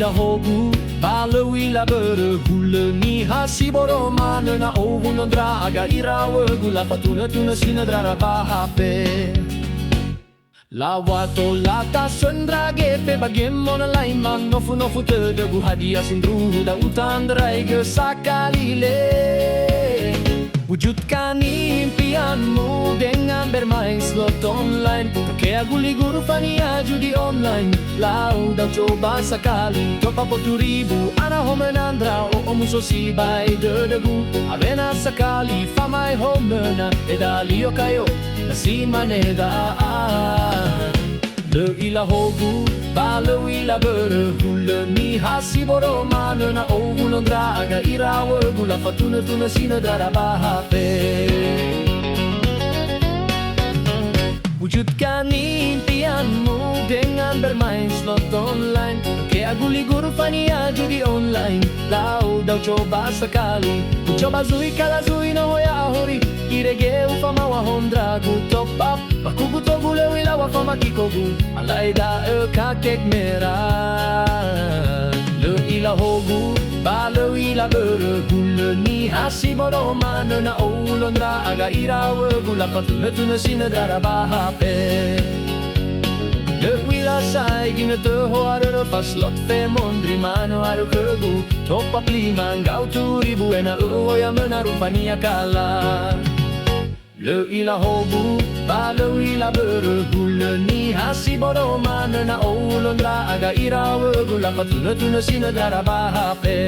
ila hogu Balo ila berhula Nias boro mana na ovunondra aga irawe gula patuna sinadrara bahape Lawato lata sendra gepe bagaimana lain man nofu terdebu hadiah sindru da utandrai ke sakalile Wujudkan impianmu dengan bermain slot online Kayak guli-guru Fania judi online Lau dah coba sekali Coba 40,000 Ana homenandra o musosi by dedegu Avena sekali famai homena Eda lio kayo nasi maneda Le ila hogu Balo ila berhula Nias boro mana na ovunondra aga irawe gula fatuna sinadara bahape Wujudkan impianmu dengan bermain slot online Kayak guli-guru Fania judi online Lau dah coba sekali Coba zui kala zui na hoya hori Irege ufama wa hondra gu top up Bakugu to gule wila wa fama kikogu Alay da kakek merah Le ila hogu Balo ila berhula Nias boro mana na ulondra aga irawe gula patuna sinadara bahape Le wila sai gina teho ada pas lot femon drimano ada kegu top up 5 gau 2,000 ena uoya menaruh Fania kala Le ila hogu Balo ila berhula Nias boro mana na ulondra aga irawe gula patuna sinadara bahape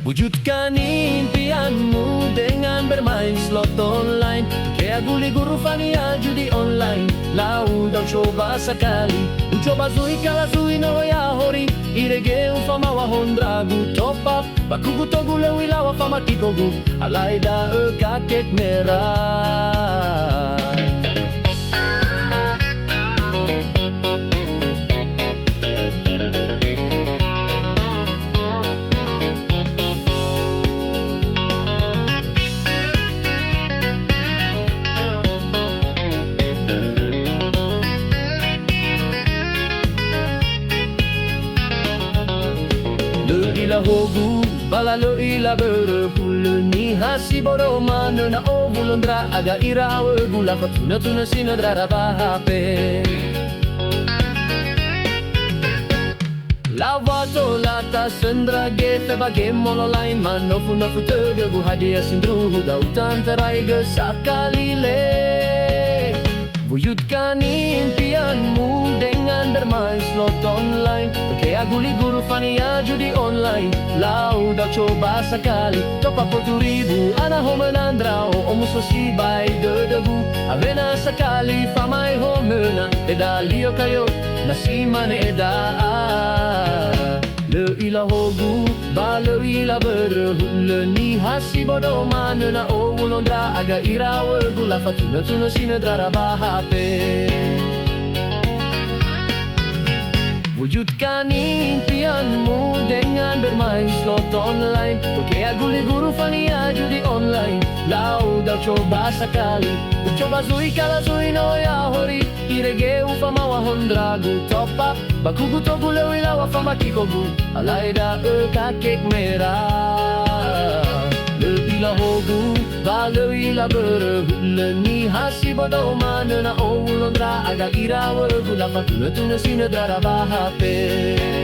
Wujudkan impianmu dengan bermain slot online Kayak guli-guru Fania judi online Lau dah coba sekali Coba zui kala zui no ya hori Irege ufama wa hondra gu top up Bakugu to gule wila wa fama kikogu Alay da kakek merah ila hogu balalo ila berhula Nias boro mana na ovulondra aga irawe gula fatuna sinadara bahape Lavato lata sendra gefe bagaimana lain man nofu terdebu hadiah sindru da utantarai ke sakalile Wujudkan impianmu dengan bermain slot online Kayak guli-guru Fania judi online Lau dah coba sekali Top up 40,000 Ana homenandra o musosi by dedebu Avena sekali famai homena Eda lio kayo nasi maneda Le ila hogu Balo ila berhula Nias boro mana na ulondra aga irawe gula fatuna sinadrara bahape Wujudkan impianmu dengan bermain slot online Kayak guli-guru Fania judi online Lau dah coba sekali Coba zui kala zui no ya hori Irege ufama wa hondra gu top up Bakugu to gule wila wa fama kikogu Alay da kakek merah Le ila hogu Balo ila berhula Nias boro mana na ulondra aga irawe gula fatuna sinadara bahape